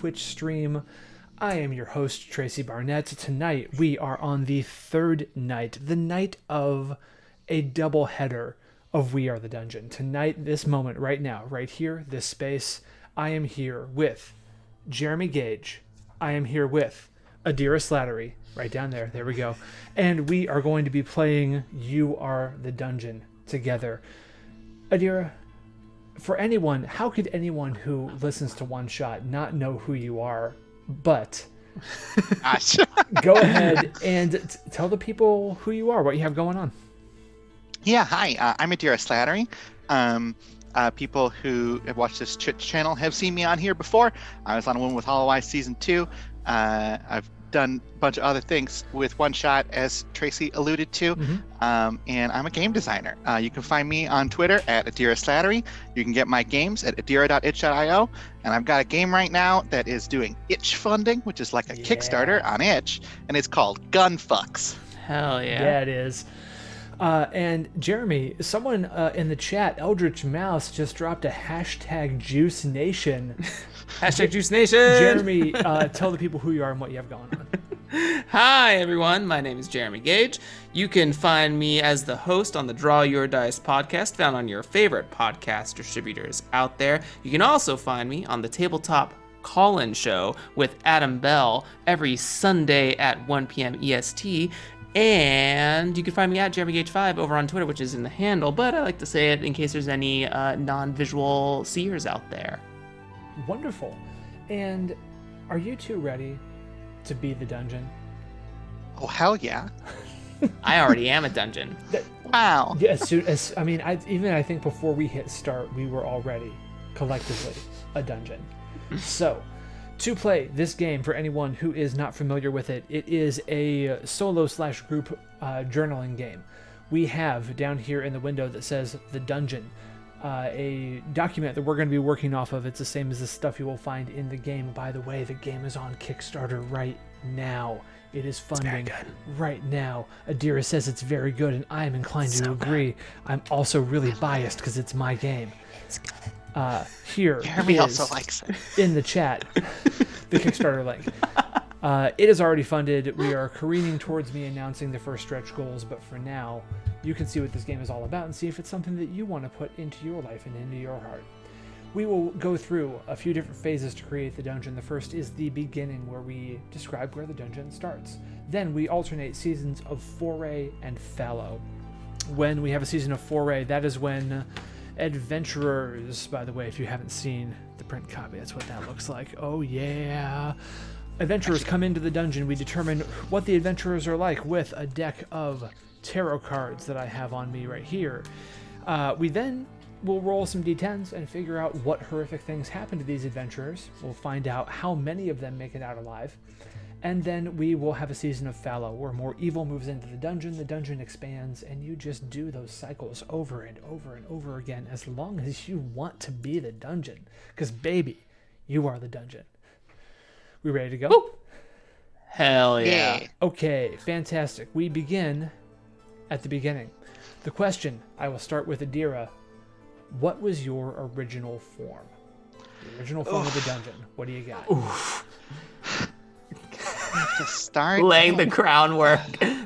Twitch stream. I am your host, Tracy Barnett. Tonight we are on the third night, the night of a double header of We Are the Dungeon. Tonight, this moment, right now, right here, this space, I am here with Jeremy Gage. I am here with Adira Slattery, right down there. There we go. And we are going to be playing You Are the Dungeon together. Adira, for anyone, how could anyone who listens to One Shot not know who you are? But go ahead and tell the people who you are, what you have going on. Yeah, hi, I'm Adira Slattery. People who have watched this channel have seen me on here before. I was on One with Hollow Eyes Season 2. I've done a bunch of other things with One Shot, as Tracy alluded to, and I'm a game designer. You can find me on Twitter at Adira Slattery. You can get my games at adira.itch.io, and I've got a game right now that is doing itch funding, which is like a Kickstarter on itch, and it's called Gunfucks. Hell yeah. Yeah, it is. And Jeremy, someone in the chat, Eldritch Mouse, just dropped a hashtag Juice Nation. Hashtag Juice Nation. Jeremy, tell the people who you are and what you have going on. Hi, everyone. My name is Jeremy Gage. You can find me as the host on the Draw Your Dice podcast, found on your favorite podcast distributors out there. You can also find me on the Tabletop Call-In Show with Adam Bell every Sunday at 1 p.m. EST. And you can find me at JeremyGage5 over on Twitter, which is in the handle, but I like to say it in case there's any non-visual seers out there. Wonderful. And are you two ready to be the dungeon? Oh, hell yeah. I already am a dungeon. Wow. Yeah, I think before we hit start, we were already collectively a dungeon. So, to play this game, for anyone who is not familiar with it, it is a solo/group journaling game. We have down here in the window that says The Dungeon, a document that we're going to be working off of. It's the same as the stuff you will find in the game. By the way, the game is on Kickstarter right now. It is funding right now. Adira says it's very good, and I am inclined to agree. Good. I'm also really biased because it's my game. It's good. Here Jeremy also likes it. In the chat, the Kickstarter link. It is already funded. We are careening towards me announcing the first stretch goals, but for now, you can see what this game is all about and see if it's something that you want to put into your life and into your heart. We will go through a few different phases to create the dungeon. The first is the beginning, where we describe where the dungeon starts. Then we alternate seasons of Foray and Fallow. When we have a season of Foray, that is when adventurers, by the way, if you haven't seen the print copy, that's what that looks like. Oh yeah. Adventurers come into the dungeon. We determine what the adventurers are like with a deck of tarot cards that I have on me right here. We then will roll some d10s and figure out what horrific things happen to these adventurers. We'll find out how many of them make it out alive. And then we will have a season of Fallow, where more evil moves into the dungeon expands, and you just do those cycles over and over and over again as long as you want to be the dungeon. Because, baby, you are the dungeon. We ready to go? Woo! Hell yeah. Okay, fantastic. We begin at the beginning. The question, I will start with Adira. What was your original form? The original form of the dungeon. What do you got? Oof. To start laying the groundwork,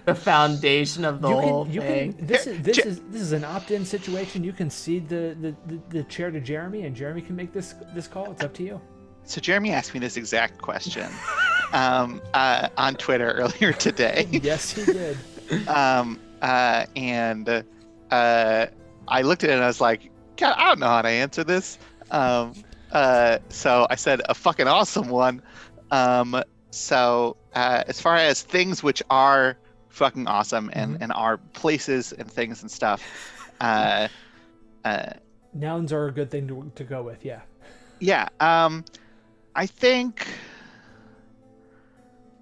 the foundation of the whole thing. This is an opt-in situation. You can cede the chair to Jeremy, and Jeremy can make this call. It's up to you. So Jeremy asked me this exact question on Twitter earlier today. Yes, he did. And I looked at it and I was like, God, I don't know how to answer this. So I said a fucking awesome one. So as far as things which are fucking awesome and are places and things and stuff, nouns are a good thing to go with. Yeah. Yeah. I think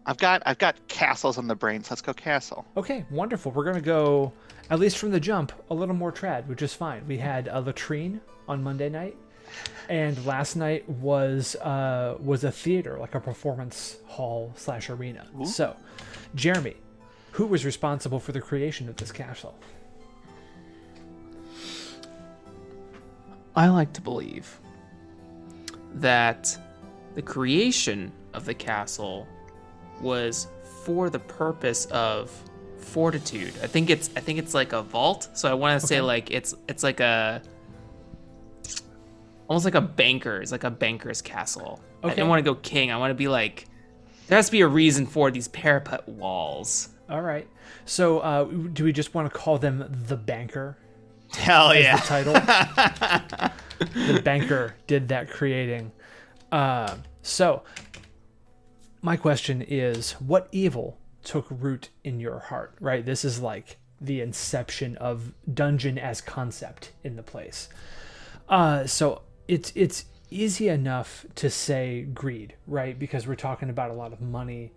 I've got castles on the brain, so let's go castle. Okay, wonderful. We're gonna go, at least from the jump, a little more trad, which is fine. We had a latrine on Monday night, and last night was a theater, like a performance hall / arena. Ooh. So, Jeremy, who was responsible for the creation of this castle? I like to believe that the creation of the castle was for the purpose of fortitude. I think it's like a vault. So I want to say like it's like almost like a banker. It's like a banker's castle. I don't want to go king. I want to be like, there has to be a reason for these parapet walls. All right. So do we just want to call them the banker? Hell yeah. The title. The banker did that creating. So my question is, what evil took root in your heart, right? This is like the inception of dungeon as concept in the place. So it's easy enough to say greed, right? Because we're talking about a lot of money.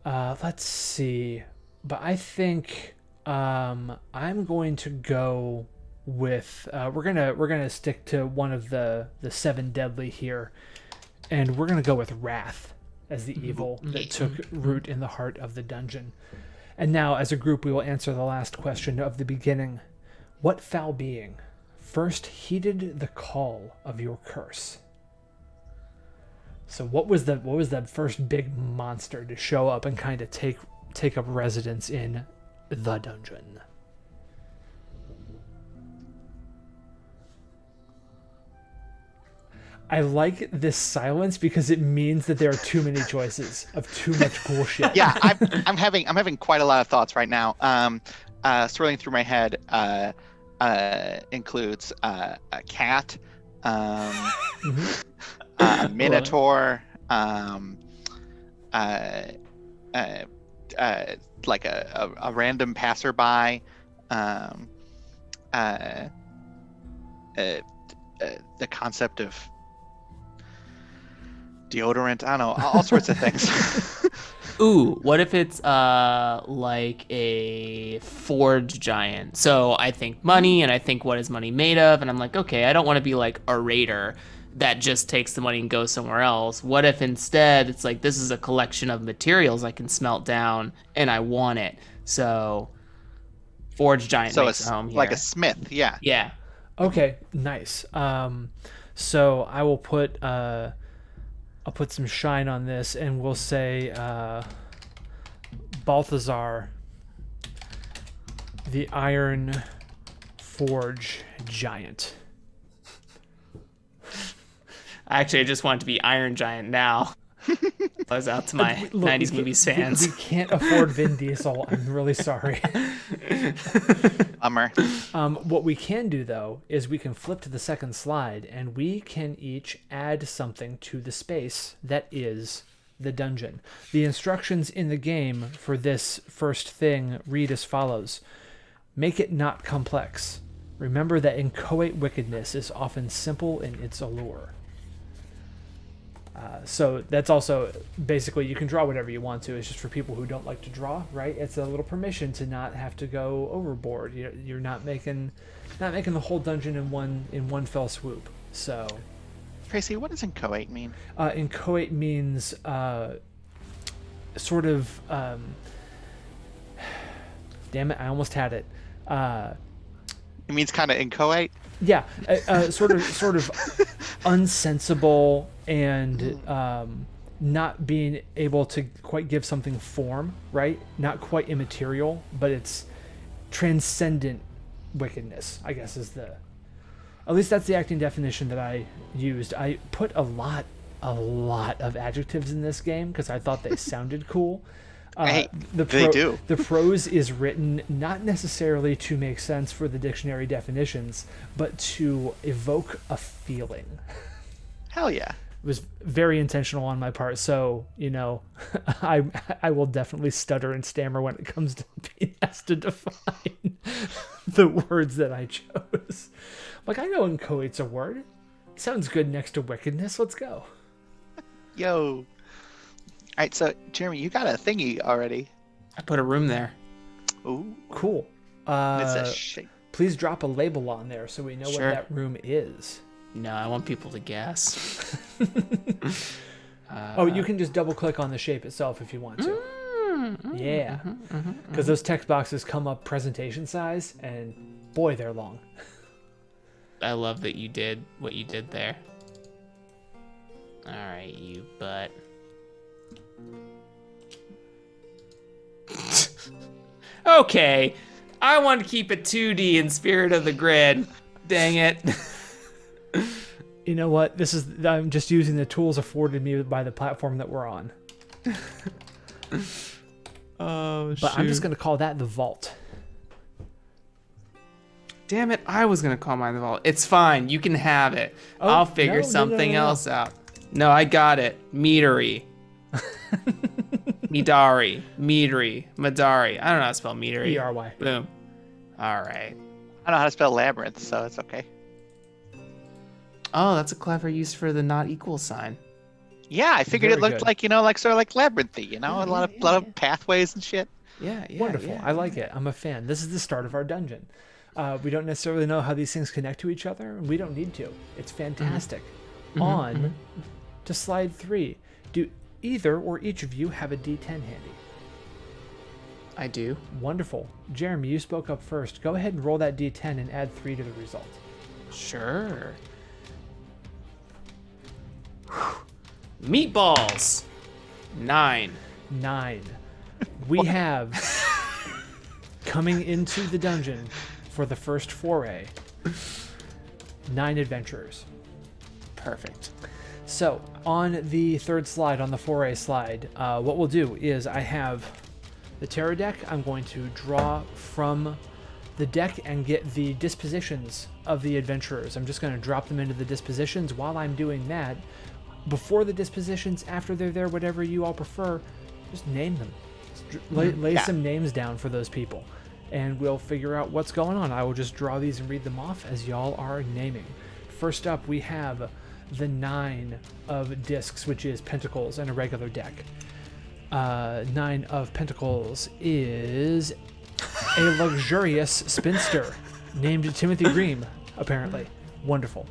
Let's see. But I think I'm going to go with we're gonna stick to one of the seven deadly here, and we're gonna go with wrath as the evil that took root in the heart of the dungeon. And now, as a group, we will answer the last question of the beginning. What foul being first heeded the call of your curse? So what was the first big monster to show up and kind of take up residence in the dungeon? I like this silence because it means that there are too many choices of too much cool shit. Yeah, I'm having quite a lot of thoughts right now. Swirling through my head includes a cat, a minotaur, like a random passerby, the concept of deodorant. I don't know, all sorts of things. Ooh, what if it's like a forge giant? So I think money, and I think what is money made of, and I'm like, okay, I don't want to be like a raider that just takes the money and goes somewhere else. What if instead it's like, this is a collection of materials I can smelt down and I want it? So forge giant makes a home here. Like a smith, yeah. Yeah. Okay, nice. So I will put I'll put some shine on this, and we'll say Balthazar, the Iron Forge Giant. Actually, I just want it to be Iron Giant now. I was out to my 90s movies fans. We can't afford Vin Diesel. I'm really sorry. Bummer. What we can do, though, is we can flip to the second slide, and we can each add something to the space that is the dungeon. The instructions in the game for this first thing read as follows. Make it not complex. Remember that inchoate wickedness is often simple in its allure. So that's also basically, you can draw whatever you want to. It's just for people who don't like to draw, right? It's a little permission to not have to go overboard. You're not making the whole dungeon in one fell swoop. So, Tracy, what does inchoate mean? Inchoate means sort of. Damn it! I almost had it. It means kind of inchoate. Yeah, sort of unsensible and not being able to quite give something form, right? Not quite immaterial, but it's transcendent wickedness, I guess is at least that's the acting definition that I used. I put a lot of adjectives in this game because I thought they sounded cool. They do. The prose is written not necessarily to make sense for the dictionary definitions, but to evoke a feeling. Hell yeah. It was very intentional on my part, so, I will definitely stutter and stammer when it comes to being asked to define the words that I chose. Like, I know inchoate's a word. It sounds good next to wickedness. Let's go. Yo. All right, so Jeremy, you got a thingy already. I put a room there. Ooh, cool. It's a shape. Please drop a label on there so we know what that room is. No, I want people to guess. You can just double click on the shape itself if you want to. Yeah, because those text boxes come up presentation size, and boy, they're long. I love that you did what you did there. All right, you butt. Okay, I want to keep it 2D in Spirit of the Grid. Dang it. You know what? I'm just using the tools afforded me by the platform that we're on. Oh, But I'm just going to call that the vault. Damn it, I was going to call mine the vault. It's fine, you can have it. Oh, I'll figure something else out. No, I got it. Meadery. Midari. Meadery. Madari. I don't know how to spell meadery. E-R-Y. Boom. All right. I know how to spell labyrinth, so it's okay. Oh, that's a clever use for the not equal sign. Yeah, I figured Very it looked good. like, like sort of like labyrinthy, a lot of pathways and shit. Yeah. Wonderful. Yeah. I like it. I'm a fan. This is the start of our dungeon. We don't necessarily know how these things connect to each other, and we don't need to. It's fantastic. On to slide 3. Do either or each of you have a D10 handy? I do. Wonderful. Jeremy, you spoke up first. Go ahead and roll that D10 and add 3 to the result. Sure. Meatballs. 9. 9. We have, coming into the dungeon for the first foray, 9 adventurers. Perfect. So, on the third slide, on the foray slide, what we'll do is I have the tarot deck. I'm going to draw from the deck and get the dispositions of the adventurers. I'm just going to drop them into the dispositions. While I'm doing that, before the dispositions, after they're there, whatever you all prefer, just name them. Lay some names down for those people, and we'll figure out what's going on. I will just draw these and read them off as y'all are naming. First up, we have the 9 of discs, which is pentacles and a regular deck. 9 of pentacles is a luxurious spinster named Timothy Green, apparently. Wonderful.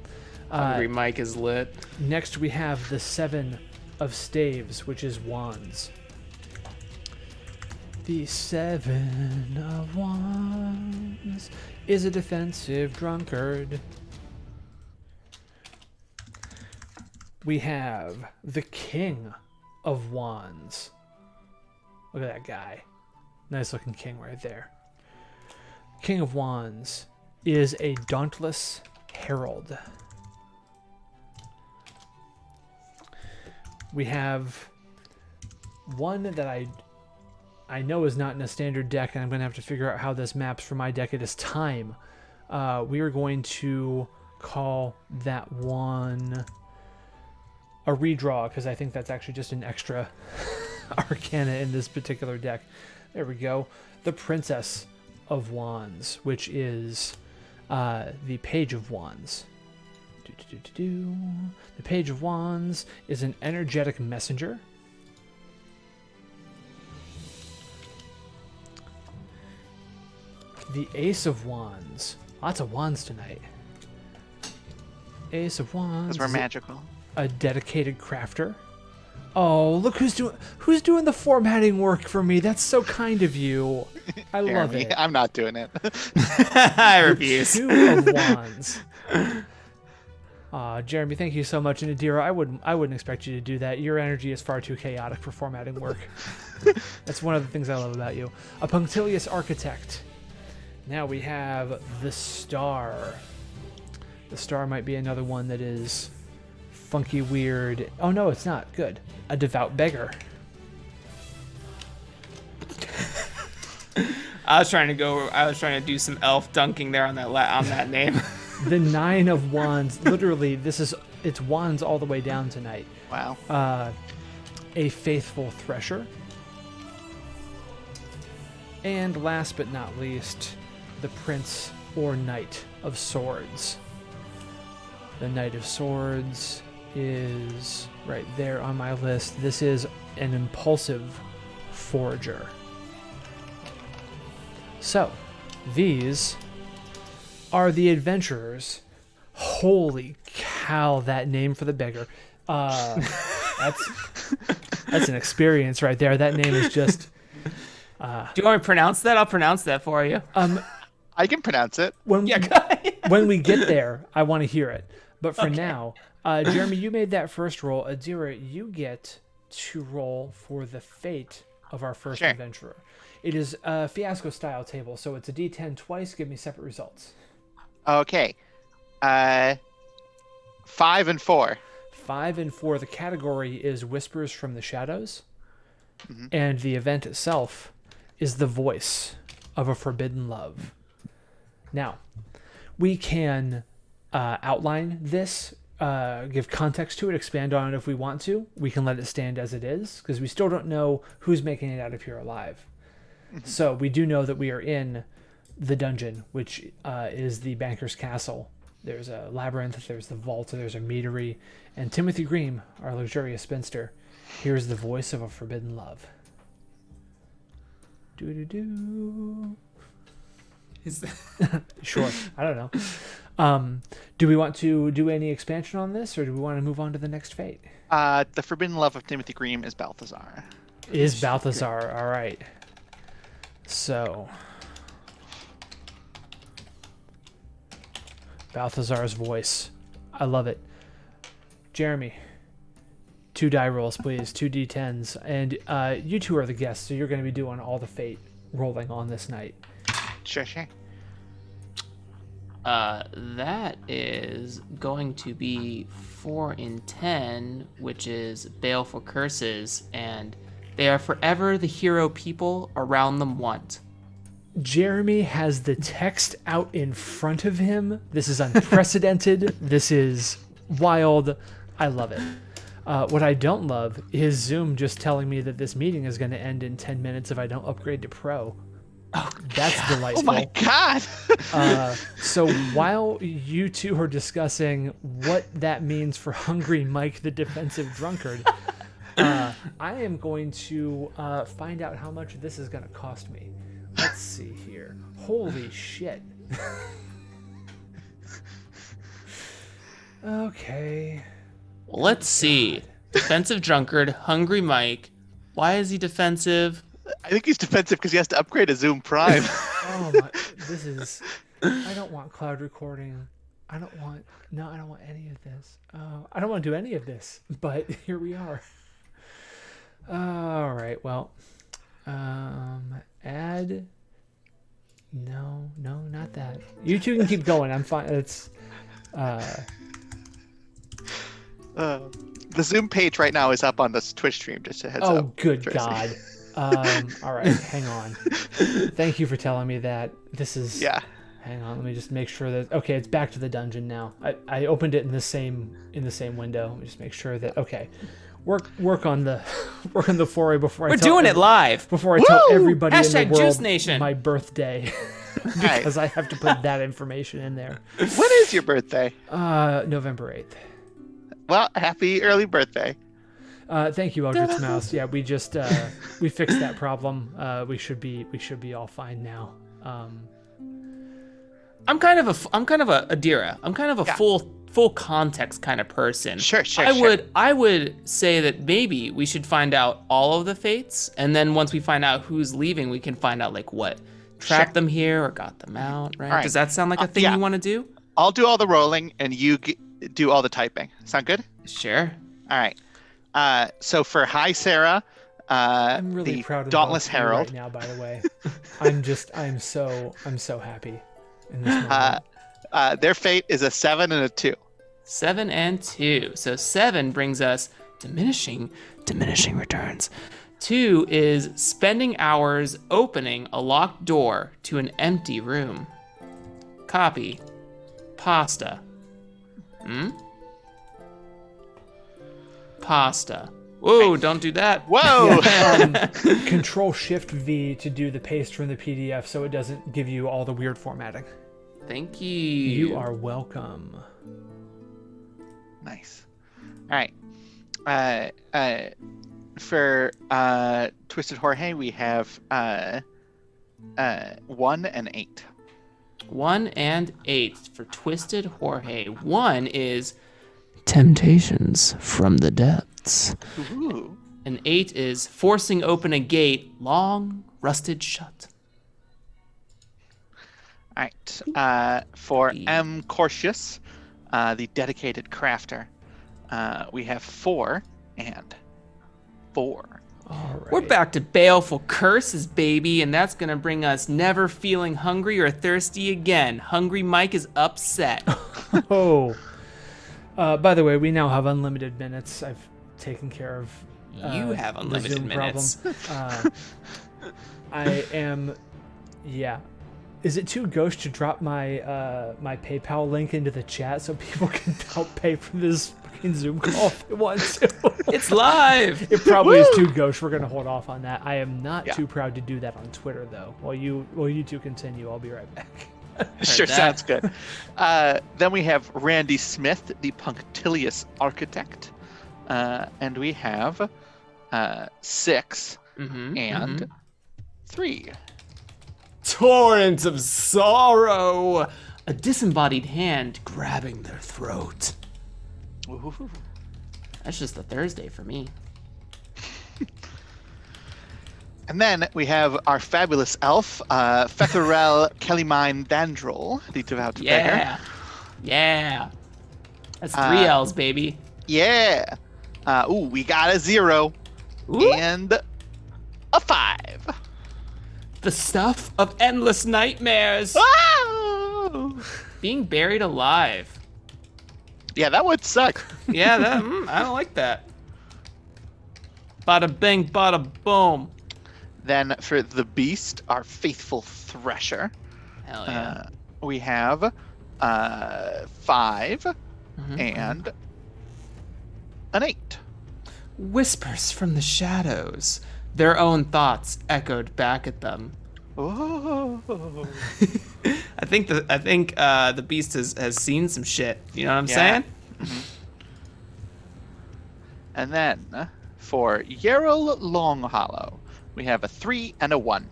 Hungry Mike is lit. Next, we have the 7 of staves, which is wands. The 7 of wands is a defensive drunkard. We have the King of Wands. Look at that guy. Nice looking king right there. King of Wands is a dauntless herald. We have one that I know is not in a standard deck, and I'm going to have to figure out how this maps for my deck. It is time. We are going to call that one a redraw, because I think that's actually just an extra arcana in this particular deck. There we go. The Princess of Wands, which is the Page of Wands. The Page of Wands is an energetic messenger. The Ace of Wands. Lots of wands tonight. Ace of Wands. Because we're magical. A dedicated crafter. Oh, look who's doing the formatting work for me. That's so kind of you. I love Jeremy, it. I'm not doing it. I refuse. 2 of Wands. Jeremy, thank you so much. And Adira, I wouldn't expect you to do that. Your energy is far too chaotic for formatting work. That's one of the things I love about you. A punctilious architect. Now we have the Star. The Star might be another one that is funky, weird. Oh no, it's not. Good. A devout beggar. I was trying to do some elf dunking there on that name. The 9 of Wands. Literally, it's wands all the way down tonight. Wow. A faithful thresher. And last but not least, the Prince or Knight of Swords. The Knight of Swords is right there on my list. This is an impulsive forager. So, these are the adventurers. Holy cow, that name for the beggar. That's an experience right there. That name is just... Do you want me to pronounce that? I'll pronounce that for you. I can pronounce it. When we get there, I want to hear it. But for now, Jeremy, you made that first roll. Adira, you get to roll for the fate of our first adventurer. It is a fiasco-style table, so it's a D10 twice. Give me separate results. Okay. 5 and 4. 5 and 4. The category is Whispers from the Shadows, and the event itself is the voice of a forbidden love. Now, we can outline this, give context to it, expand on it if we want to. We can let it stand as it is, because we still don't know who's making it out of here alive. So we do know that we are in the dungeon, which is the banker's castle. There's a labyrinth, there's the vault, there's a meadery, and Timothy Green, our luxurious spinster, hears the voice of a forbidden love. Do-do-do. Is that... Sure, I don't know. Do we want to do any expansion on this, or do we want to move on to the next fate? The forbidden love of Timothy Green is Balthazar. Is Balthazar, all right. So... Balthazar's voice. I love it. Jeremy, 2 die rolls, please. 2 D10s. And you two are the guests, so you're going to be doing all the fate rolling on this night. Sure. That is going to be 4 in 10, which is baleful curses, and they are forever the hero people around them want. Jeremy has the text out in front of him. This is unprecedented. This is wild. I love it. What I don't love is Zoom just telling me that this meeting is going to end in 10 minutes if I don't upgrade to Pro. Oh, that's delightful. Oh my God. So while you two are discussing what that means for Hungry Mike, the defensive drunkard, I am going to find out how much this is going to cost me. Let's see here. Holy shit. Okay. Well, let's see. Defensive drunkard, Hungry Mike. Why is he defensive? I think he's defensive because he has to upgrade a Zoom Prime. Oh my, this is... I don't want cloud recording. I don't want any of this. I don't want to do any of this, but here we are. All right, well... add... No, not that. You two can keep going. I'm fine. It's... The Zoom page right now is up on this Twitch stream, just a heads up. Oh, good Tracy. God. All right, hang on. Thank you for telling me that. This is... Yeah. Hang on, let me just make sure that... Okay, it's back to the dungeon now. I opened it in the same window. Let me just make sure that... Okay. Work on the foray before We're doing it live. Before I tell everybody Hashtag in the world Juice Nation. My birthday. Because I have to put that information in there. When is your birthday? November 8th. Well, happy early birthday. Thank you, Eldritch Mouse. Yeah, we just we fixed that problem. We should be all fine now. I'm kind of a Adira. I'm kind of a full context kind of person. Sure. I would say that maybe we should find out all of the fates, and then once we find out who's leaving, we can find out like what trapped them here or got them out. Right? Does that sound like a thing you want to do? I'll do all the rolling, and you do all the typing. Sound good? Sure. All right. So for Hi Sarah, I'm really the proud of Dauntless both of you Herald. right now. By the way, I'm so happy in this moment. Their fate is a 7 and a 2. 7 and 2. So 7 brings us diminishing returns. 2 is spending hours opening a locked door to an empty room. Copy. Pasta. Pasta. Whoa, don't do that. Whoa! Control Shift V to do the paste from the PDF so it doesn't give you all the weird formatting. Thank you. You are welcome. Nice. All right. For Twisted Jorge, we have 1 and 8. 1 and 8 for Twisted Jorge. 1 is Temptations from the Depths. Ooh. And 8 is forcing open a gate long rusted shut. All right. For M. Corsius, the dedicated crafter, We have 4 and 4. All right. We're back to baleful curses, baby, and that's gonna bring us never feeling hungry or thirsty again. Hungry Mike is upset. Oh. By the way, we now have unlimited minutes. I've taken care of You have the unlimited Zoom minutes. problem. I am... Yeah. Is it too gauche to drop my my PayPal link into the chat so people can help pay for this fucking Zoom call if they want to? It's live. It probably is too gauche. We're gonna hold off on that. I am not Yeah. too proud to do that on Twitter though. While you two continue, I'll be right back. Sure, that. sounds good. Then we have Randy Smith, the punctilious architect. And we have 6 and 3. Torrent of sorrow. A disembodied hand grabbing their throat. Ooh. That's just a Thursday for me. And then we have our fabulous elf, Fetherel Kellimine Dandrel, the devout beggar. Yeah. Yeah. That's 3 L's, baby. Yeah. We got a 0 Ooh. and a 5. The stuff of endless nightmares. Ah! Being buried alive. Yeah, that would suck. Yeah, that I don't like that. Bada bing, bada boom. Then for the beast, our faithful thresher, Hell yeah. we have 5 and an 8. Whispers from the shadows. Their own thoughts echoed back at them. Oh. I think the beast has seen some shit. You know what I'm saying? And then for Yarrow Longhollow, we have a 3 and a 1.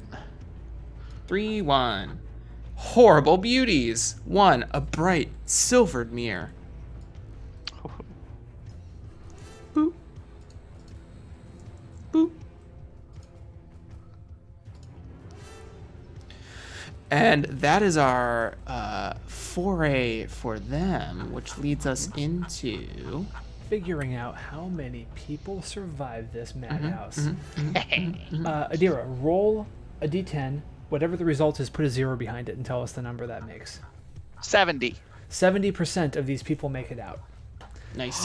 3-1. Horrible beauties. 1, a bright silvered mirror. Boop. Boop. And that is our foray for them, which leads us into... Figuring out how many people survive this madhouse. Adira, roll a d10. Whatever the result is, put a 0 behind it and tell us the number that makes. 70. 70% of these people make it out. Nice.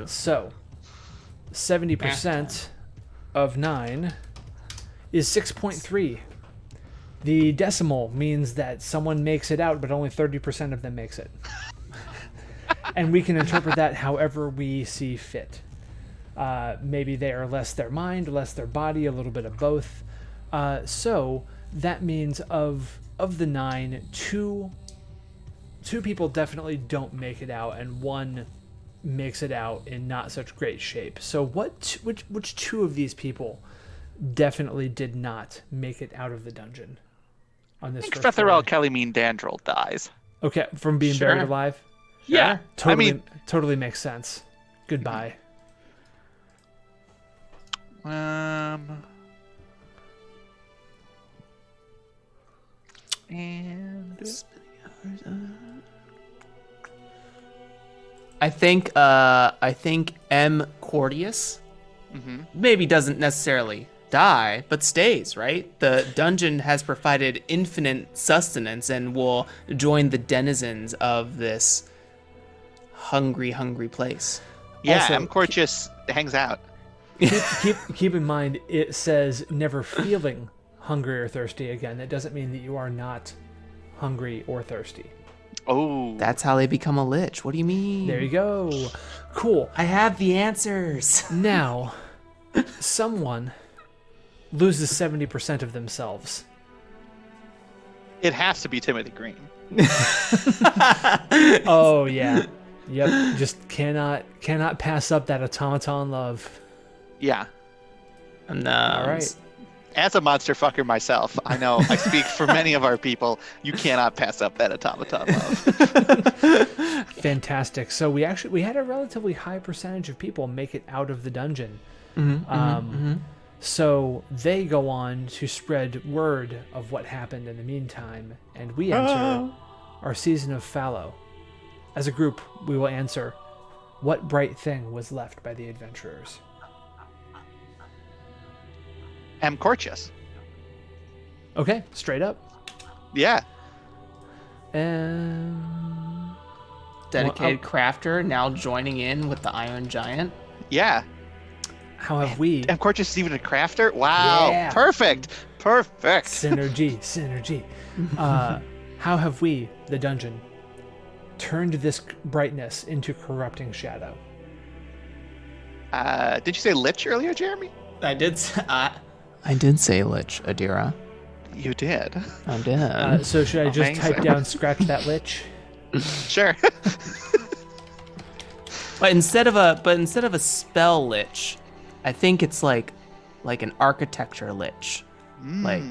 So, 70% of 9 is 6.3. The decimal means that someone makes it out, but only 30% of them makes it. And we can interpret that however we see fit. Maybe they are less their mind, less their body, a little bit of both. So that means of the 9, two people definitely don't make it out, and 1 makes it out in not such great shape. So which 2 of these people definitely did not make it out of the dungeon on this? I think first Fetherel foray? Kellimine Dandrel dies. Okay, from being Sure. buried alive. Yeah, Totally, totally makes sense. Goodbye. And I think M. Cordius maybe doesn't necessarily die, but stays, right? The dungeon has provided infinite sustenance and will join the denizens of this hungry place. yeah, Also, Amcorchus hangs out. Keep in mind, it says never feeling hungry or thirsty again. That doesn't mean that you are not hungry or thirsty. Oh, That's how they become a lich. What do you mean? There you go. Cool. I have the answers. Now, someone loses 70% of themselves. it has to be Timothy Green. Oh yeah. Yep. Just cannot pass up that automaton love. Yeah. No. All right. As a monster fucker myself, I know I speak for many of our people. You cannot pass up that automaton love. Fantastic. So we had a relatively high percentage of people make it out of the dungeon. So they go on to spread word of what happened in the meantime, and we enter our season of fallow. As a group, we will answer, What bright thing was left by the adventurers? Corchus. Okay, straight up. Yeah. Dedicated crafter now joining in with the Iron Giant. Yeah. How have we... Corchus is even a crafter? Wow. Yeah. Perfect. Synergy. How have we, the dungeon, turned this brightness into corrupting shadow? Did you say Lich earlier, Jeremy? I did say Lich, Adira. You did. I did. So should I just Amazing. type down scratch that Lich? Sure. But instead of a spell Lich, I think it's like an architecture Lich. Like,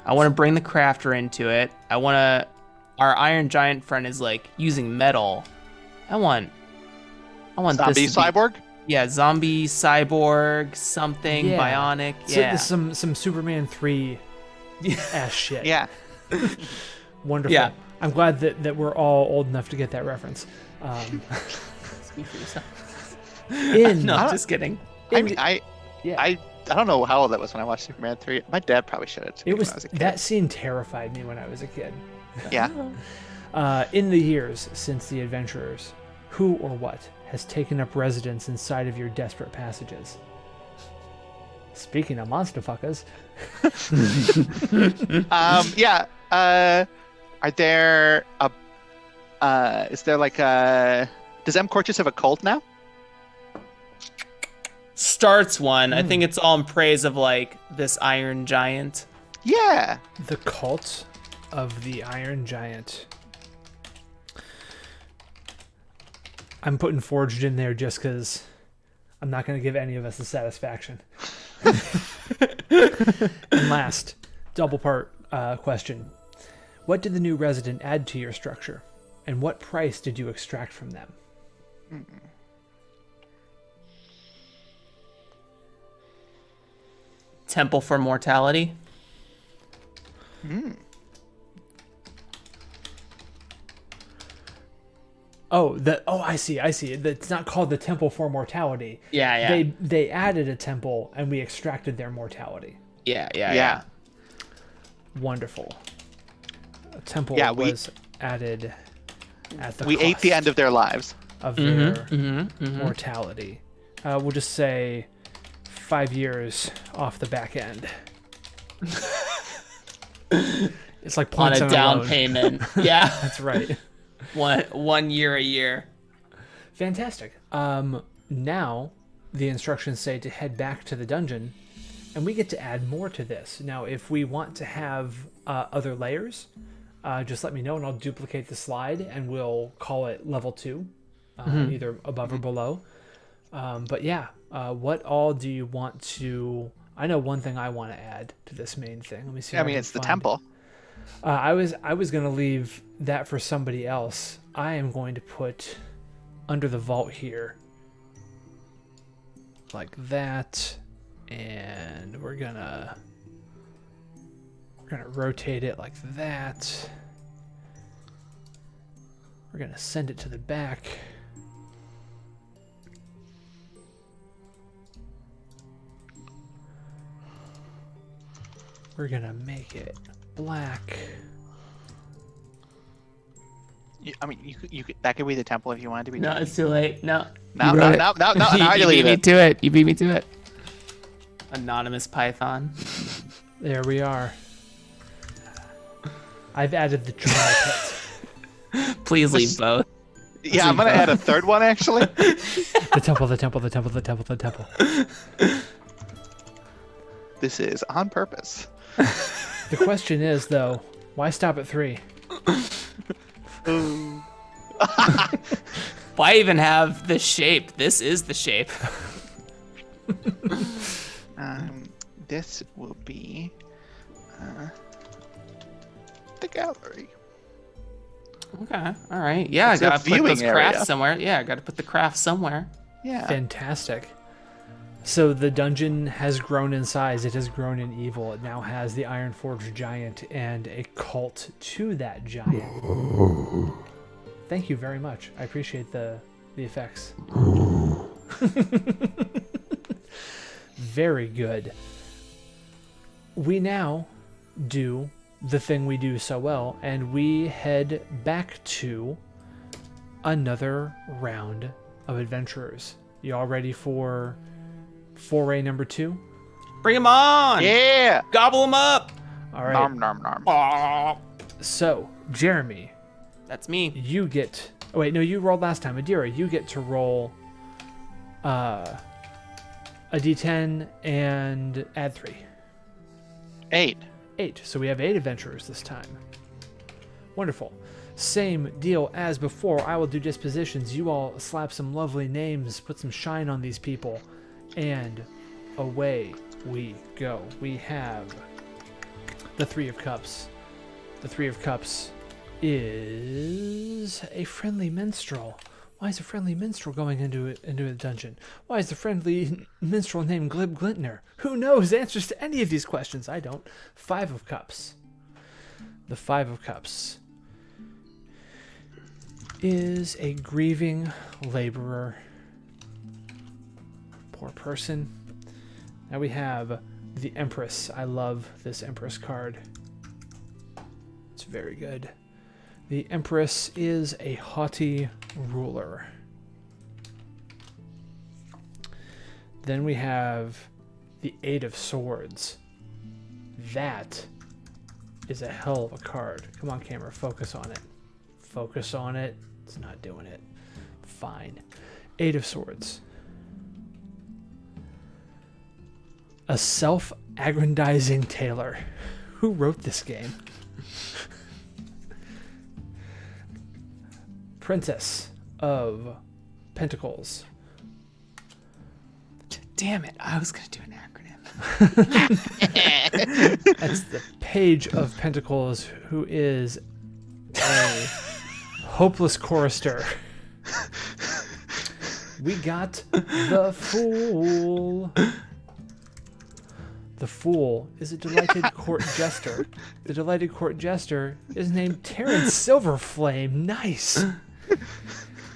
I want to bring the crafter into it. Our Iron Giant friend is like using metal. I want Zombie this to be- cyborg? Yeah, zombie, cyborg, something, bionic. Yeah. So some Superman 3 ass shit. Yeah. Wonderful. Yeah. I'm glad that we're all old enough to get that reference. Speak for yourself. In No, just kidding. I don't know how old that was when I watched Superman 3. My dad probably showed it to me when I was a kid. That scene terrified me when I was a kid. Yeah. In the years since the adventurers, who or what has taken up residence inside of your desperate passages? Speaking of monster fuckers. Yeah. Are there is there like does Corchus have a cult now? Starts one. I think it's all in praise of like this Iron Giant. Yeah. The cult of the Iron Giant. I'm putting Forged in there just because I'm not going to give any of us the satisfaction. And last, double part question. What did the new resident add to your structure? And what price did you extract from them? Temple for Mortality. I see. It's not called the Temple for Mortality. Yeah. They added a temple and we extracted their mortality. Yeah. Wonderful. A temple was added at the We ate the cost end of their lives. of their mortality. We'll just say 5 years off the back end. It's like On points a down loan. payment. Yeah. That's right. 1 year a year. Fantastic. Now the instructions say to head back to the dungeon, and we get to add more to this. Now, if we want to have other layers, just let me know, and I'll duplicate the slide, and we'll call it level 2, either above or below. But yeah, what all do you want to? I know one thing I want to add to this main thing. Let me see. I mean, it's the temple. I was gonna leave that for somebody else. I am going to put under the vault here, like that, and we're gonna rotate it like that. We're gonna send it to the back. We're gonna make it black. You could, that could be the temple if you wanted to be. No, it's too late. No. No. You Now you leave it. You beat me to it. Anonymous Python. There we are. I've added the trial pit. Please leave both. Yeah, I'm gonna add a third one actually. The temple. This is on purpose. The question is, though, why stop at 3? Why even have the shape? This is the shape. This will be the gallery. Okay. All right. Yeah, It's I a gotta put those viewing crafts area. somewhere. Yeah, I gotta put the crafts somewhere. Yeah. Fantastic. So the dungeon has grown in size. It has grown in evil. It now has the Ironforged giant and a cult to that giant. Thank you very much. I appreciate the the effects. Very good. We now do the thing we do so well, and we head back to another round of adventurers. You all ready for foray number 2? Bring him on! Yeah. Gobble him up! All right. Nom nom nom. Aw. So, Jeremy, That's me. you get... Oh, wait, no, you rolled last time. Adira, you get to roll a d10 and add 3. 8. 8. So we have 8 adventurers this time. Wonderful. Same deal as before. I will do dispositions. You all slap some lovely names, put some shine on these people, and away we go. We have the 3 of Cups. The 3 of Cups is a friendly minstrel. Why is a friendly minstrel going into a dungeon? Why is the friendly minstrel named Glib Glintner? Who knows answers to any of these questions? I don't. 5 of Cups. The 5 of Cups is a grieving laborer. Poor person. Now we have the Empress. I love this Empress card. It's very good. The Empress is a haughty ruler. Then we have the 8 of Swords. That is a hell of a card. Come on, camera, focus on it. Focus on it. It's not doing it. Fine. 8 of Swords. A self-aggrandizing tailor. Who wrote this game? Princess of Pentacles. Damn it, I was going to do an acronym. That's the Page of Pentacles, who is a hopeless chorister. We got the Fool. The Fool is a delighted court jester. The delighted court jester is named Terrence Silverflame. Nice.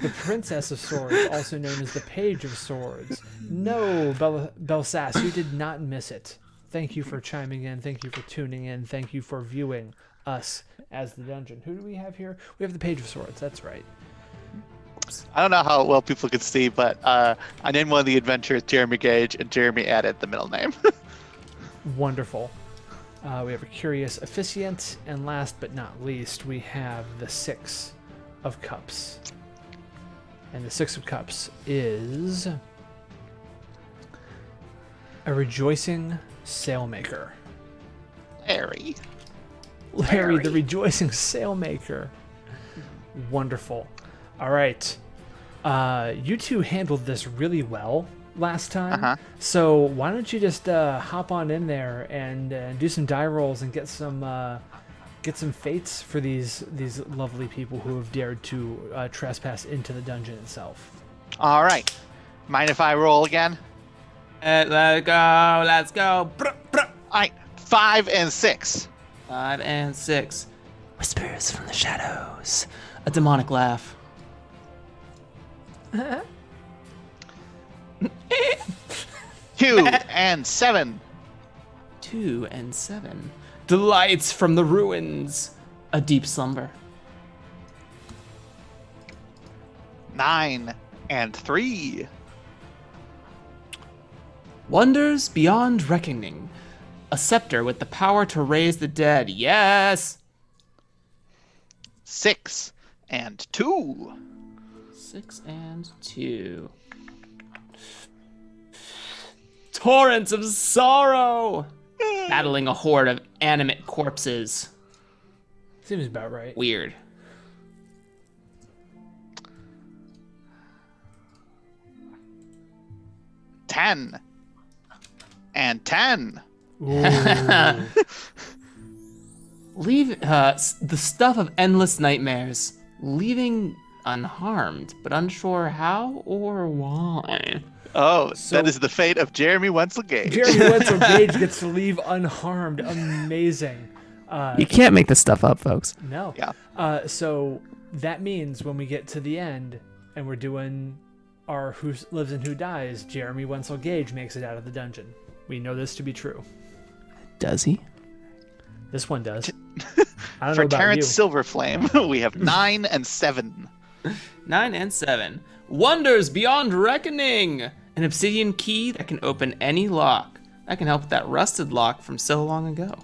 The Princess of Swords, also known as the Page of Swords. No, Belsass, you did not miss it. Thank you for chiming in. Thank you for tuning in. Thank you for viewing us as the dungeon. Who do we have here? We have the Page of Swords. That's right. I don't know how well people can see, but I named one of the adventurers Jeremy Gage, and Jeremy added the middle name. Wonderful. We have a Curious Officiant, and last but not least, we have the 6 of Cups. And the 6 of Cups is a rejoicing sailmaker. Larry. Larry, the rejoicing sailmaker. Wonderful. All right. You two handled this really well last time. So why don't you just hop on in there and do some die rolls and get some fates for these lovely people who have dared to trespass into the dungeon itself. All right. Mind if I roll again? Let's go. Let's go. All right. 5 and 6. 5 and 6. Whispers from the shadows. A demonic laugh. 2 and 7. 2 and 7. Delights from the ruins. A deep slumber. 9 and 3. Wonders beyond reckoning. A scepter with the power to raise the dead. Yes! 6 and 2. 6 and 2. Torrents of sorrow! Battling a horde of animate corpses. Seems about right. Weird. Ten and 10. Leave the stuff of endless nightmares, leaving unharmed, but unsure how or why. Oh, that is the fate of Jeremy Wenzel Gage. Jeremy Wenzel Gage gets to leave unharmed. Amazing. You can't make this stuff up, folks. No. Yeah. So that means when we get to the end, and we're doing our Who Lives and Who Dies, Jeremy Wenzel Gage makes it out of the dungeon. We know this to be true. Does he? This one does. I don't For know about Terrence you. Silverflame, we have 9 and 7. 9 and 7. Wonders beyond reckoning. An obsidian key that can open any lock. That can help with that rusted lock from so long ago.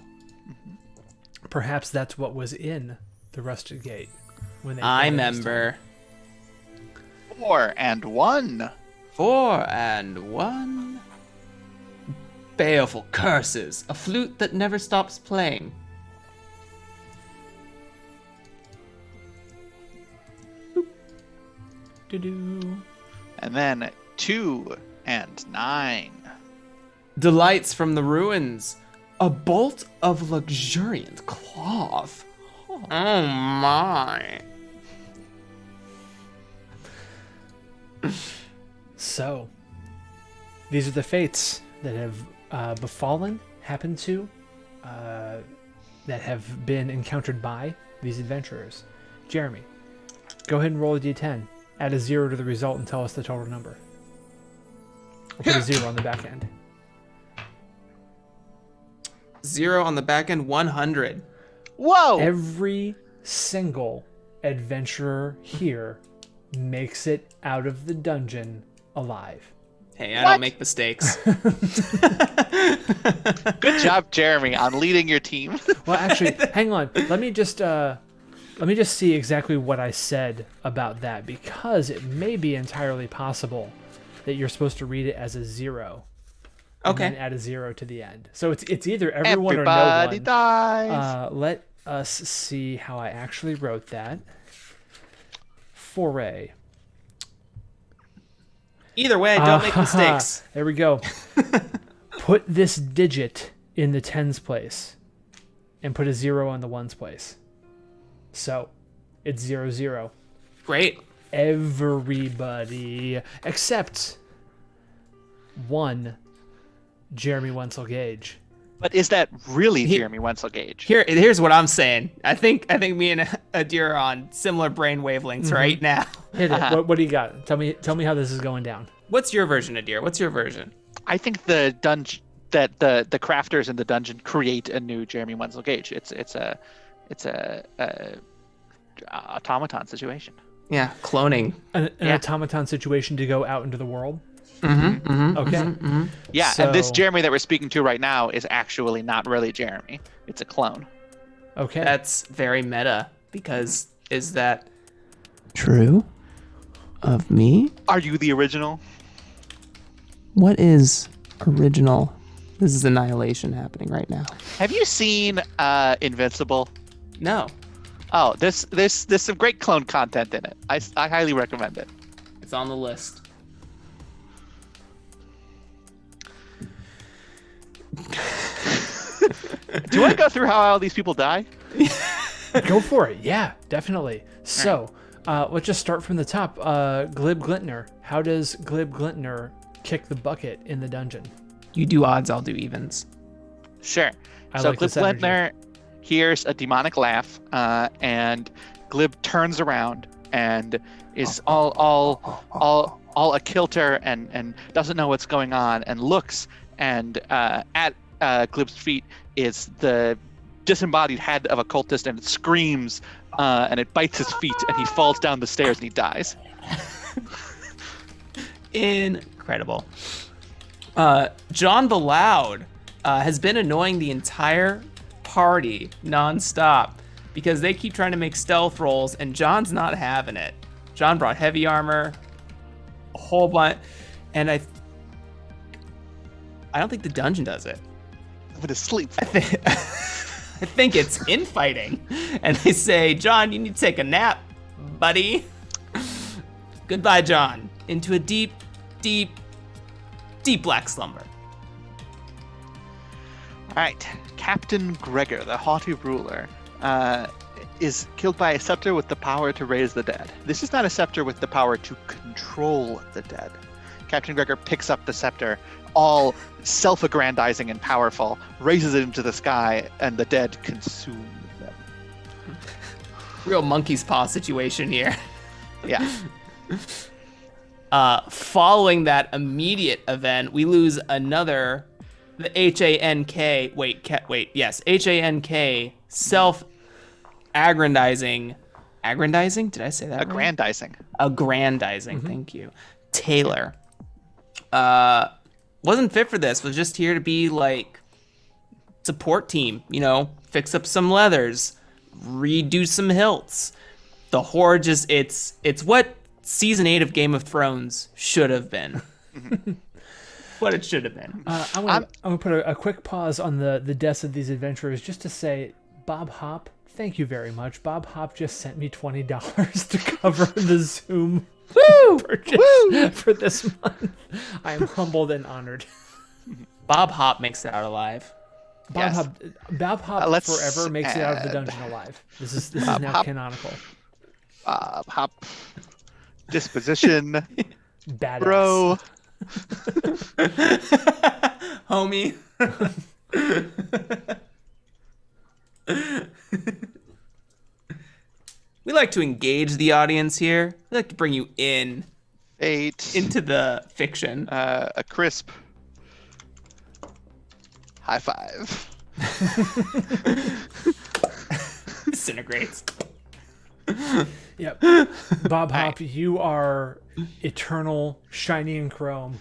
Perhaps that's what was in the rusted gate. When they I remember. 4 and 1. 4 and 1. Baleful curses. A flute that never stops playing. Doo-doo. And then 2 and 9. Delights from the ruins. A bolt of luxuriant cloth. Oh my. So, these are the fates that have happened to, that have been encountered by these adventurers. Jeremy, go ahead and roll a d10. Add a 0 to the result and tell us the total number. Or put a 0 on the back end. 0 on the back end, 100. Whoa! Every single adventurer here makes it out of the dungeon alive. Hey, I don't make mistakes. Good job, Jeremy, on leading your team. Well, actually, hang on. Let me just see exactly what I said about that, because it may be entirely possible that you're supposed to read it as a 0. Okay. And then add a 0 to the end. So it's either everyone Everybody or no one. dies. Let us see how I actually wrote that. Foray. Either way, don't make mistakes. There we go. Put this digit in the tens place and put a 0 on the ones place. So it's 0-0. Great. Everybody except one Jeremy Wenzel Gage. But is that really Jeremy Wenzel Gage? Here's what I'm saying. I think me and Adira are on similar brain wavelengths right now. Hit it. What do you got? Tell me how this is going down. What's your version, Adira? What's your version? I think the dungeon that the crafters in the dungeon create a new Jeremy Wenzel Gage. It's a automaton situation. Yeah, cloning. An automaton situation to go out into the world. Okay. Yeah, So- and this Jeremy that we're speaking to right now is actually not really Jeremy. It's a clone. Okay. That's very meta, because is that true of me? Are you the original? What is original? This is annihilation happening right now. Have you seen Invincible? No, Oh, there's some great clone content in it. I highly recommend it. it's on the list. Do you want to go through how all these people die? Go for it. Yeah, definitely. So, let's just start from the top. Glib Glintner. How does Glib Glintner kick the bucket in the dungeon? You do odds, I'll do evens. Sure. I So like this Glib energy. Lentner hears a demonic laugh, and Glib turns around and is all a kilter and doesn't know what's going on, and looks, and at Glib's feet is the disembodied head of a cultist, and it screams, and it bites his feet, and he falls down the stairs and he dies. Incredible. John the Loud has been annoying the entire party nonstop because they keep trying to make stealth rolls, and John's not having it. John brought heavy armor, a whole bunch, and I don't think the dungeon does it. I'm gonna sleep. I think it's infighting, and they say, John, you need to take a nap, buddy. Goodbye, John, into a deep, deep, deep black slumber. All right, Captain Gregor, the haughty ruler, is killed by a scepter with the power to raise the dead. This is not a scepter with the power to control the dead. Captain Gregor picks up the scepter, all self-aggrandizing and powerful, raises it into the sky, and the dead consume them. Real monkey's paw situation here. Yeah. Following that immediate event, we lose another, the HANK, HANK, self-aggrandizing, did I say that right? Aggrandizing, thank you. Taylor. Wasn't fit for this, was just here to be like support team, fix up some leathers, redo some hilts. The Horde just, it's what season 8 of Game of Thrones should have been. What it should have been. I'm gonna put a quick pause on the deaths of these adventurers just to say, Bob Hop, thank you very much. Bob Hop just sent me $20 to cover the Zoom purchase for this month. I am humbled and honored. Bob Hop makes it out alive. Bob Hop forever makes it out of the dungeon alive. This is now Hop. Canonical. Bob Hop. Disposition. Badass. Bro. Homie. We like to engage the audience here. We like to bring you into the fiction. A crisp high five. Disintegrates. Yep. Bob Hop, you are eternal, shiny and chrome.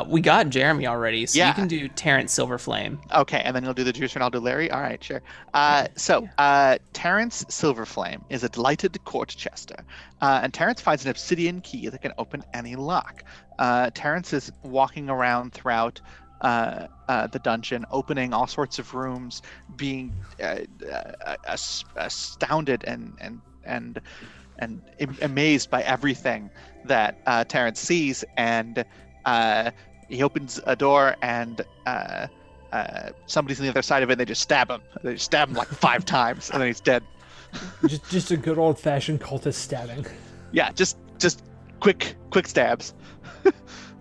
We got Jeremy already, so you can do Terrence Silverflame. Okay, and then you'll do the juicer and I'll do Larry? All right, sure. Terrence Silverflame is a delighted court chester, and Terrence finds an obsidian key that can open any lock. Terrence is walking around throughout the dungeon, opening all sorts of rooms, being astounded and amazed by everything that Terrence sees, and he opens a door and somebody's on the other side of it and they just stab him. They just stab him like 5 times and then he's dead. Just a good old-fashioned cultist stabbing. Yeah, just quick stabs.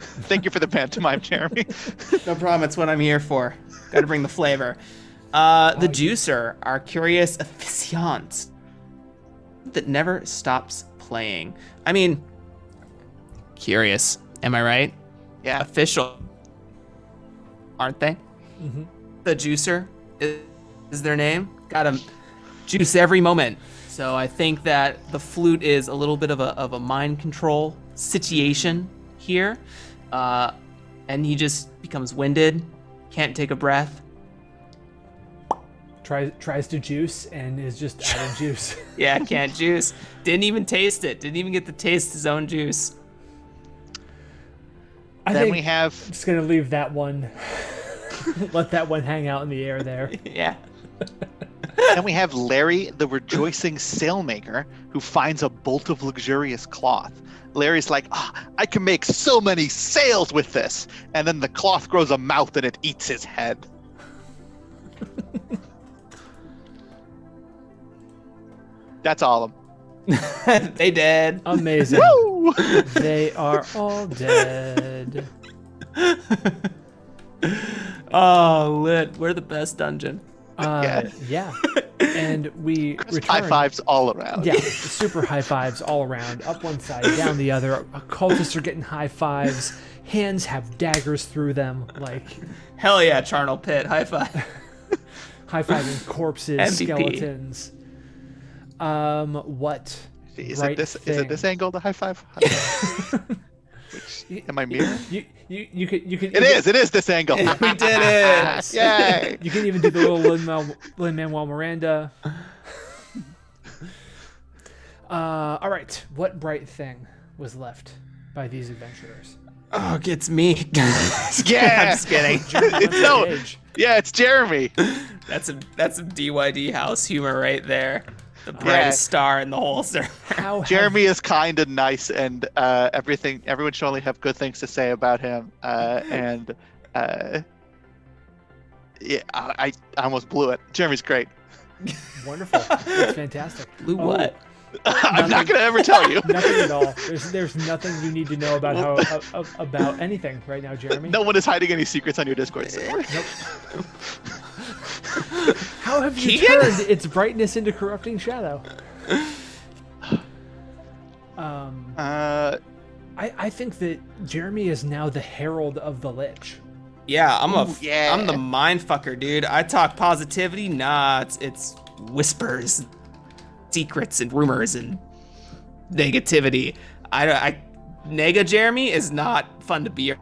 Thank you for the pantomime, Jeremy. No problem, it's what I'm here for. Gotta bring the flavor. The juicer, our curious aficionado that never stops playing. I mean, curious, am I right? Yeah. Official, aren't they? Mm-hmm. The juicer is their name. Gotta juice every moment. So I think that the flute is a little bit of a mind control situation here. And he just becomes winded, can't take a breath. Tries to juice and is just out of juice. Yeah, can't juice. Didn't even taste it. Didn't even get to taste his own juice. I think we have. I'm just gonna leave that one. Let that one hang out in the air there. Yeah. Then we have Larry, the rejoicing sailmaker, who finds a bolt of luxurious cloth. Larry's like, I can make so many sails with this. And then the cloth grows a mouth and it eats his head. That's all of them. They dead. Amazing. Woo! They are all dead. Oh, lit. We're the best dungeon. Yeah. And we return. High fives all around. Yeah, super high fives all around. Up one side, down the other. Cultists are getting high fives. Hands have daggers through them. Like, hell yeah, Charnel Pit. High five. High fiving corpses, MVP. skeletons. What? Is it this angle, the high five? Which, am I mirroring? You could. It is this angle. We did it. Yay! You can even do the little Lin-Manuel Miranda. All right. What bright thing was left by these adventurers? Oh, it gets me. Yeah. I'm just kidding. Yeah, it's Jeremy. That's some DYD house humor right there. The brightest star in the whole server. Jeremy is kind and nice, and everyone should only have good things to say about him. Yeah, I almost blew it. Jeremy's great. Wonderful. That's fantastic. Blew what? I'm not gonna ever tell you. Nothing at all. There's nothing you need to know about about anything right now, Jeremy. No one is hiding any secrets on your Discord server. Nope. How have you turned its brightness into corrupting shadow? Uh, I think that Jeremy is now the herald of the Lich. Yeah, I'm yeah. I'm the mindfucker, dude. I talk positivity. Nah, it's whispers, secrets, and rumors and negativity. Nega Jeremy is not fun to be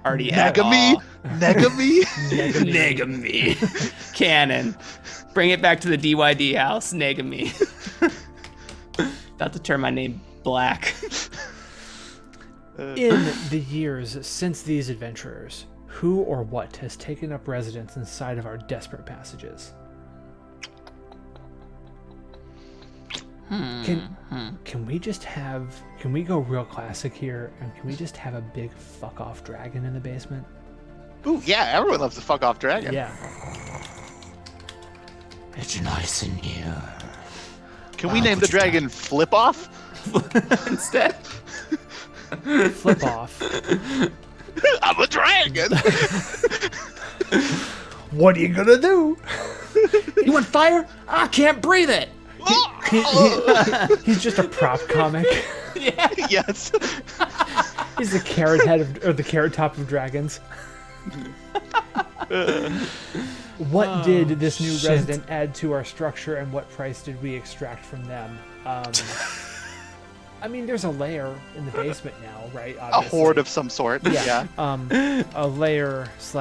already at Negamy, all. Negamy. Negamy. Canon. Bring it back to the DYD house. Negamy. About to turn my name black. In the years since these adventurers, who or what has taken up residence inside of our desperate passages? Can we go real classic here, and can we just have a big fuck off dragon in the basement? Ooh, yeah, everyone loves the fuck off dragon. Yeah. It's nice in here. Can we name the dragon Flip Off? Instead. Flip off. I'm a dragon. What are you gonna do? You want fire? I can't breathe it. He's just a prop comic. Yeah. Yes. He's the carrot head or the carrot top of dragons. What did this new resident add to our structure, and what price did we extract from them? I mean, there's a lair in the basement now, right? Obviously. A horde of some sort. Yeah. A lair /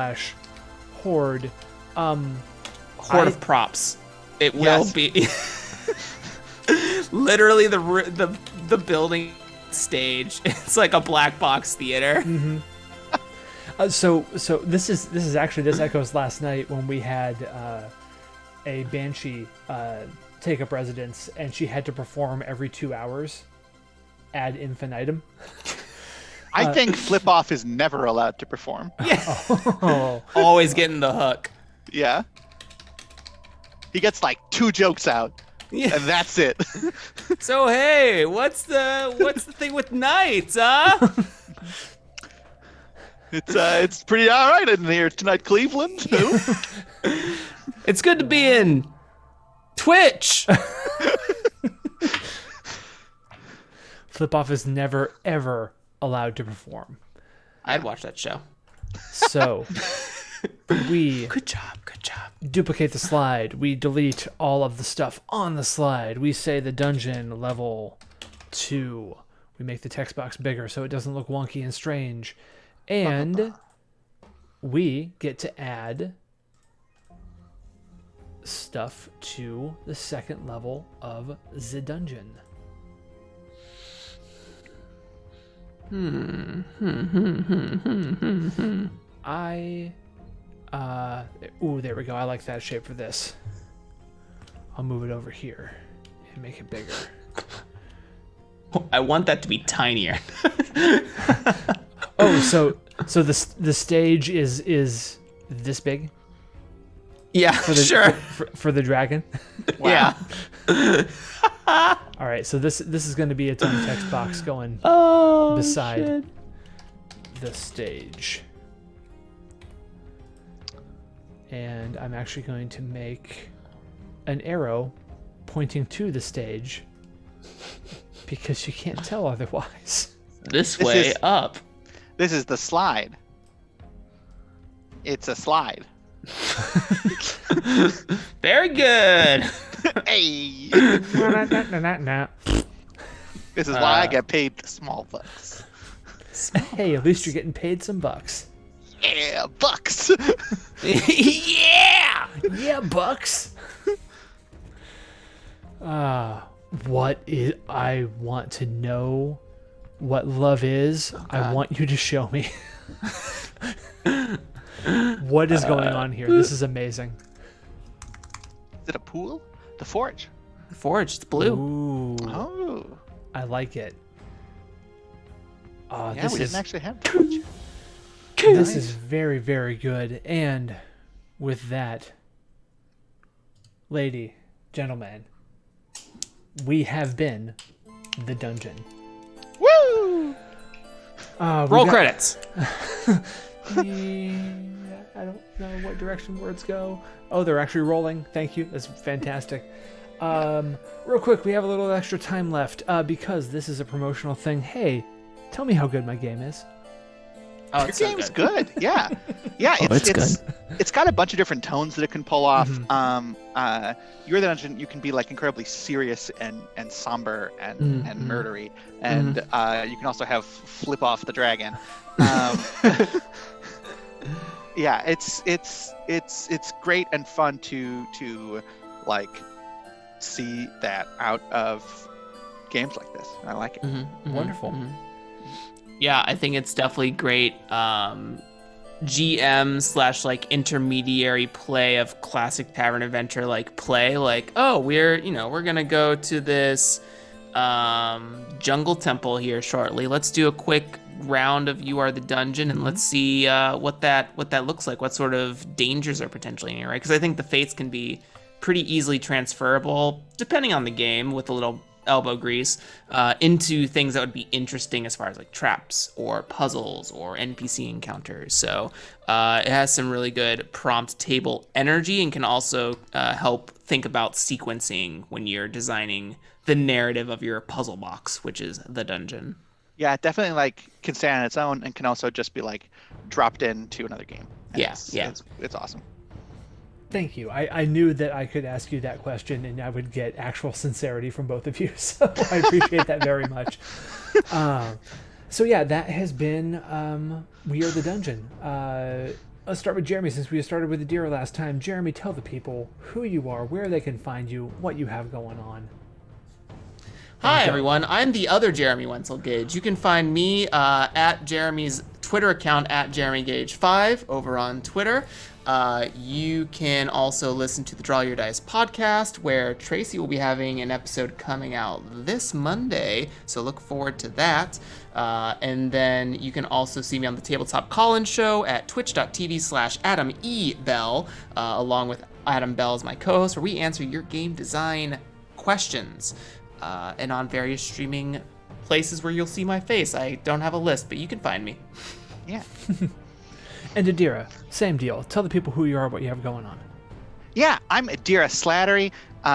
horde. Horde of props. It will be. Literally the building stage. It's like a black box theater. Mm-hmm. So this echoes last night when we had a banshee take up residence, and she had to perform every 2 hours ad infinitum. I think Flip Off is never allowed to perform. Yeah. Oh. Always getting the hook. Yeah. He gets like 2 jokes out, Yeah. and that's it. So hey, what's the thing with knights, huh? It's pretty all right in here tonight, Cleveland. It's good to be in Twitch. Flip Off is never ever allowed to perform. I'd watch that show. So we Good job. duplicate the slide. We delete all of the stuff on the slide. We say the dungeon level 2. We make the text box bigger so it doesn't look wonky and strange. And we get to add stuff to the second level of the dungeon. There we go. I like that shape for this. I'll move it over here and make it bigger. I want that to be tinier. Oh, so the stage is this big? Yeah, sure. For the dragon? Yeah. All right, so this is going to be its own text box going beside the stage. And I'm actually going to make an arrow pointing to the stage because you can't tell otherwise. This way up. This is the slide. It's a slide. Very good. Hey. Nah. This is why I get paid the small bucks. Hey, at least you're getting paid some bucks. Yeah, bucks. Yeah. Yeah, bucks. What is? I want to know what love is. I want you to show me. What is going on here? This is amazing. Is it a pool? The forge. Forge, it's blue. Ooh, Oh. I like it. Yeah, This we is didn't actually have the forge. this is very, very good. And with that, lady, gentlemen, we have been the dungeon. Woo! Roll credits. I don't know what direction words go. Oh, they're actually rolling. Thank you. That's fantastic. Real quick, we have a little extra time left because this is a promotional thing. Hey, tell me how good my game is. Oh, Your it's so game's good. Yeah. Yeah, it's good. It's got a bunch of different tones that it can pull off. You're the Dungeon, you can be like incredibly serious and somber and murdery. And you can also have flip off the dragon. Yeah, it's great and fun to like see that out of games like this. I like it. Wonderful. Yeah, I think it's definitely great GM / like intermediary play of classic tavern adventure like play. Like, oh, we're gonna go to this jungle temple here shortly. Let's do a quick round of You Are the Dungeon and let's see what that looks like. What sort of dangers are potentially in here, right? Because I think the fates can be pretty easily transferable, depending on the game, with a little elbow grease, into things that would be interesting as far as like traps or puzzles or NPC encounters. So it has some really good prompt table energy and can also help think about sequencing when you're designing the narrative of your puzzle box, which is the dungeon. Yeah, it definitely like can stand on its own and can also just be like dropped into another game. And it's awesome. Thank you. I knew that I could ask you that question and I would get actual sincerity from both of you. So I appreciate that very much. So yeah, that has been We Are the Dungeon. Let's start with Jeremy since we started with Adira last time. Jeremy, tell the people who you are, where they can find you, what you have going on. Hi, everyone. I'm the other Jeremy Wenzel Gage. You can find me at Jeremy's Twitter account at JeremyGage5 over on Twitter. You can also listen to the Draw Your Dice podcast, where Tracy will be having an episode coming out this Monday, so look forward to that. And then you can also see me on the Tabletop Call-In Show at twitch.tv/Adam E. Bell, along with Adam Bell as my co-host, where we answer your game design questions. And on various streaming places where you'll see my face. I don't have a list, but you can find me. Yeah. And Adira, same deal. Tell the people who you are, what you have going on. Yeah, I'm Adira Slattery.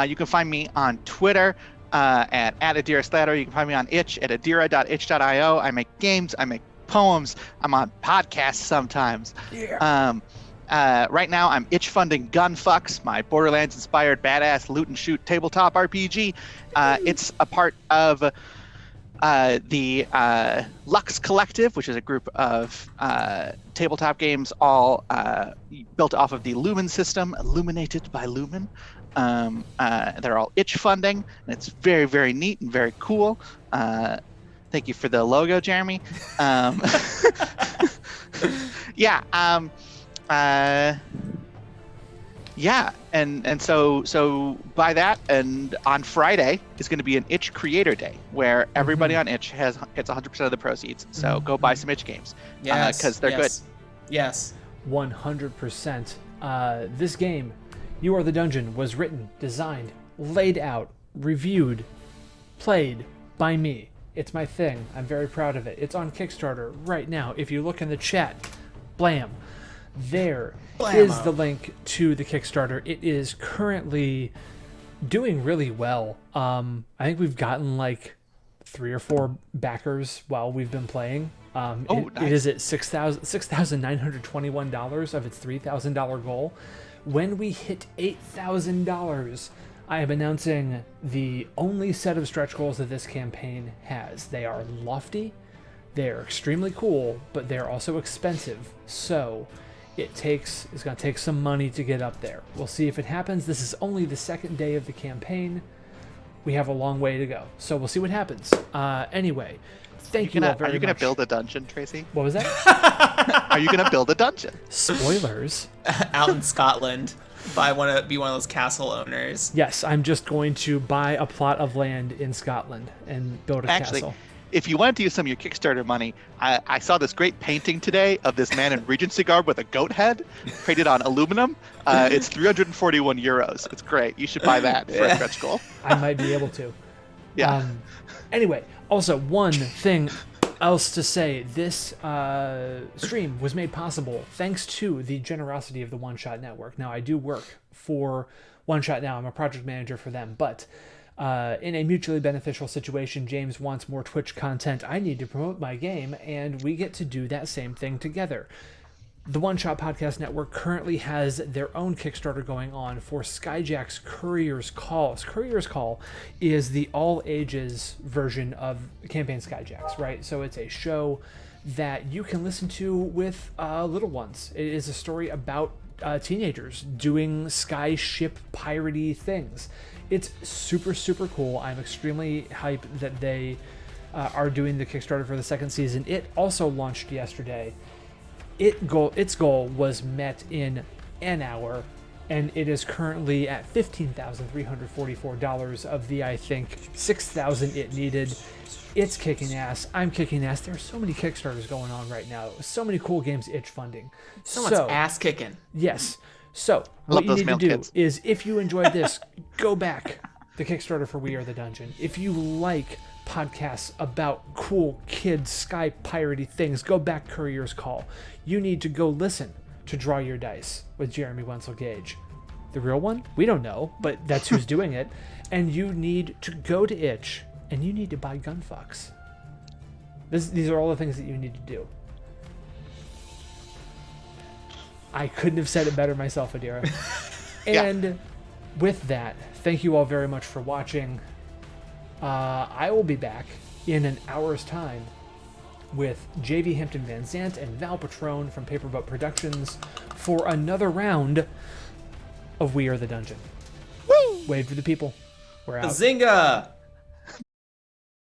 You can find me on Twitter at Adira Slattery. You can find me on itch at adira.itch.io. I make games. I make poems. I'm on podcasts sometimes. Yeah. Right now, I'm itch funding Gunfucks, my Borderlands-inspired badass loot and shoot tabletop RPG. It's a part of the Lux Collective, which is a group of tabletop games all built off of the Lumen system, illuminated by Lumen. They're all itch funding, and it's very, very neat and very cool. Thank you for the logo, Jeremy. And so by that, and on Friday is going to be an itch creator day where everybody on itch gets 100% of the proceeds. So go buy some itch games because they're good. Yes, 100%. This game, You Are the Dungeon, was written, designed, laid out, reviewed, played by me. It's my thing. I'm very proud of it. It's on Kickstarter right now. If you look in the chat, blam. There is the link to the Kickstarter. It is currently doing really well. I think we've gotten like 3 or 4 backers while we've been playing. Nice. It is at $6,921 of its $3,000 goal. When we hit $8,000, I am announcing the only set of stretch goals that this campaign has. They are lofty, they are extremely cool, but they're also expensive. So it's going to take some money to get up there. We'll see if it happens. This is only the second day of the campaign. We have a long way to go, so we'll see what happens. Anyway, thank you all very much. Are you going to build a dungeon, Tracy? What was that? Are you going to build a dungeon? Spoilers. Out in Scotland. Be one of those castle owners. Yes, I'm just going to buy a plot of land in Scotland and build a castle. If you wanted to use some of your Kickstarter money, I saw this great painting today of this man in Regency garb with a goat head, painted on aluminum. It's 341 euros. It's great. You should buy that for a stretch goal. I might be able to. Yeah. Anyway, also one thing else to say? This stream was made possible thanks to the generosity of the One Shot Network. Now, I do work for One Shot now. I'm a project manager for them, but in a mutually beneficial situation, James wants more Twitch content. I need to promote my game, and we get to do that same thing together. The One Shot Podcast Network currently has their own Kickstarter going on for Skyjack's Courier's Call. Courier's Call is the all-ages version of Campaign Skyjacks, right? So it's a show that you can listen to with little ones. It is a story about teenagers doing skyship piratey things. It's super, super cool. I'm extremely hyped that they are doing the Kickstarter for the second season. It also launched yesterday. Its goal was met in an hour, and it is currently at $15,344 of the, I think, $6,000 it needed. It's kicking ass. I'm kicking ass. There are so many Kickstarters going on right now. So many cool games itch funding. So much ass kicking. Yes. So what you need to do is, if you enjoyed this, go back the Kickstarter for We Are the Dungeon. If you like podcasts about cool kids sky piratey things, go back Courier's Call. You need to go listen to Draw Your Dice with Jeremy Wenzel Gage. The real one? We don't know, but that's who's doing it. And you need to go to Itch, and you need to buy Gunfucks. These are all the things that you need to do. I couldn't have said it better myself, Adira. And with that, thank you all very much for watching. I will be back in an hour's time with JV Hampton Van Zant and Val Patrone from Paperboat Productions for another round of We Are the Dungeon. Woo! Wave to the people. We're out. Bazinga!